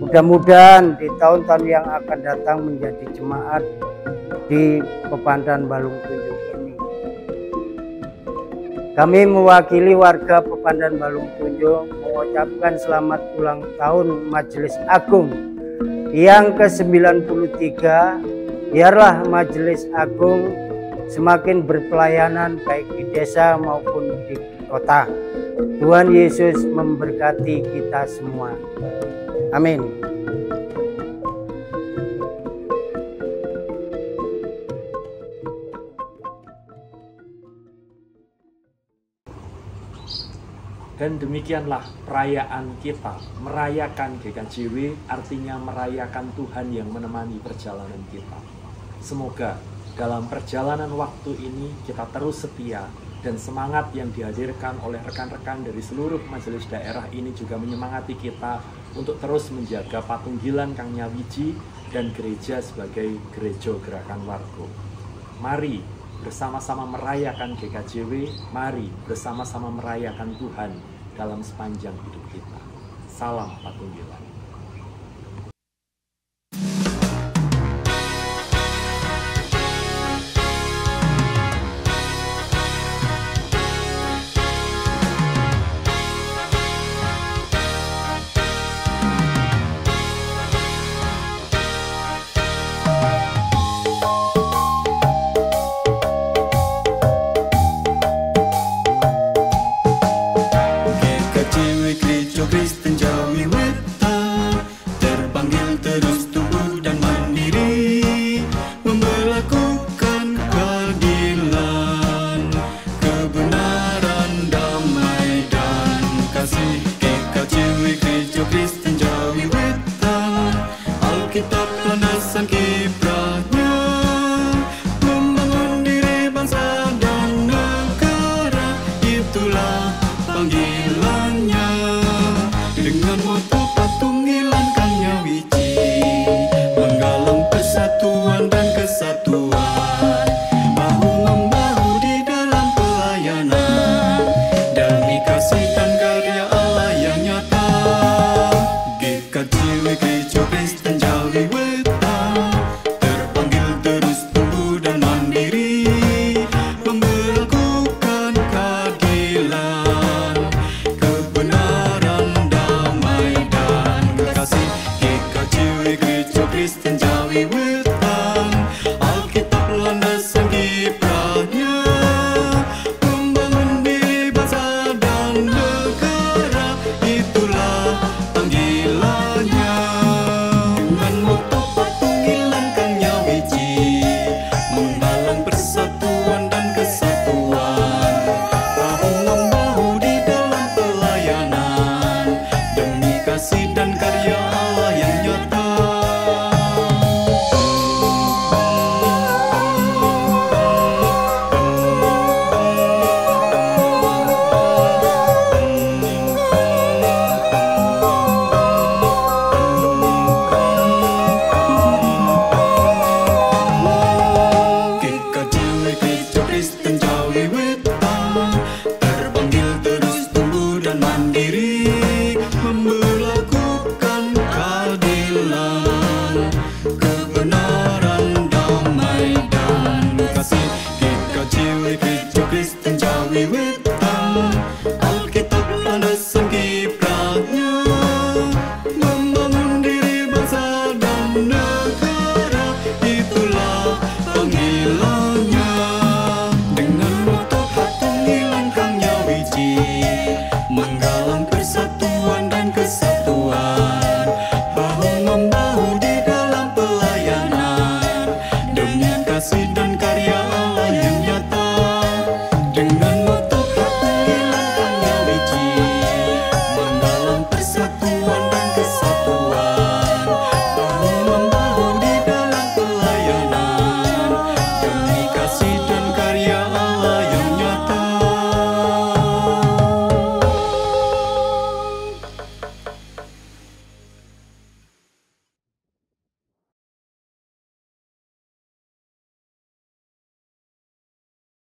mudah-mudahan di tahun-tahun yang akan datang menjadi jemaat di Pepandan Balong Tunjung ini. Kami mewakili warga Pepandan Balong Tunjung mengucapkan selamat ulang tahun Majelis Agung yang ke-93. Biarlah Majelis Agung semakin berpelayanan baik di desa maupun di kota. Tuhan Yesus memberkati kita semua. Amin. Dan demikianlah perayaan kita, merayakan GKJW artinya merayakan Tuhan yang menemani perjalanan kita. Semoga dalam perjalanan waktu ini kita terus setia, dan semangat yang dihadirkan oleh rekan-rekan dari seluruh majelis daerah ini juga menyemangati kita untuk terus menjaga Patunggilan Kang Nyawiji dan gereja sebagai gereja gerakan warga. Mari bersama-sama merayakan GKJW, mari bersama-sama merayakan Tuhan dalam sepanjang hidup kita. Salam Patunggilan. Kristen Jawi Wetan terpanggil terus tumbuh dan mandiri, melakukan keadilan, kebenaran, damai dan kasih. GKJW Gereja Kristen Jawi Wetan, Alkitab landasan kiprahnya, membangun diri bangsa dan negara, itulah panggilannya. Dengan moto Patunggilan Kang Nyawiji, menggalang persatuan dan kesatuan, bahu-membahu di dalam pelayanan, demi kasih dan karya Allah yang nyata. GKJW Gereja Kristen Jawi Wetan terpanggil terus tumbuh dan mandiri, melakukan keadilan, kebenaran, Kristen Jawi Wetan, Alkitab landasan kiprahnya, membangun diri bangsa dan negara, itulah panggilannya. Dengan moto Patunggilan Kang Nyawiji, menggalang persatuan dan kesatuan, bahu-membahu di dalam pelayanan, demi kasih dan karya Allah yang nyata. Kristen Jawi Wetan terpanggil terus tumbuh dan mandiri, melakukan keadilan, kebenaran, damai dan kasih. GKJW Gereja Kristen Jawi Wetan, Alkitab landasan kiprahnya, membangun diri bangsa dan negara, itulah panggilannya. Menggalang persatuan dan kesatuan, bahu-membahu di dalam pelayanan, demi kasih dan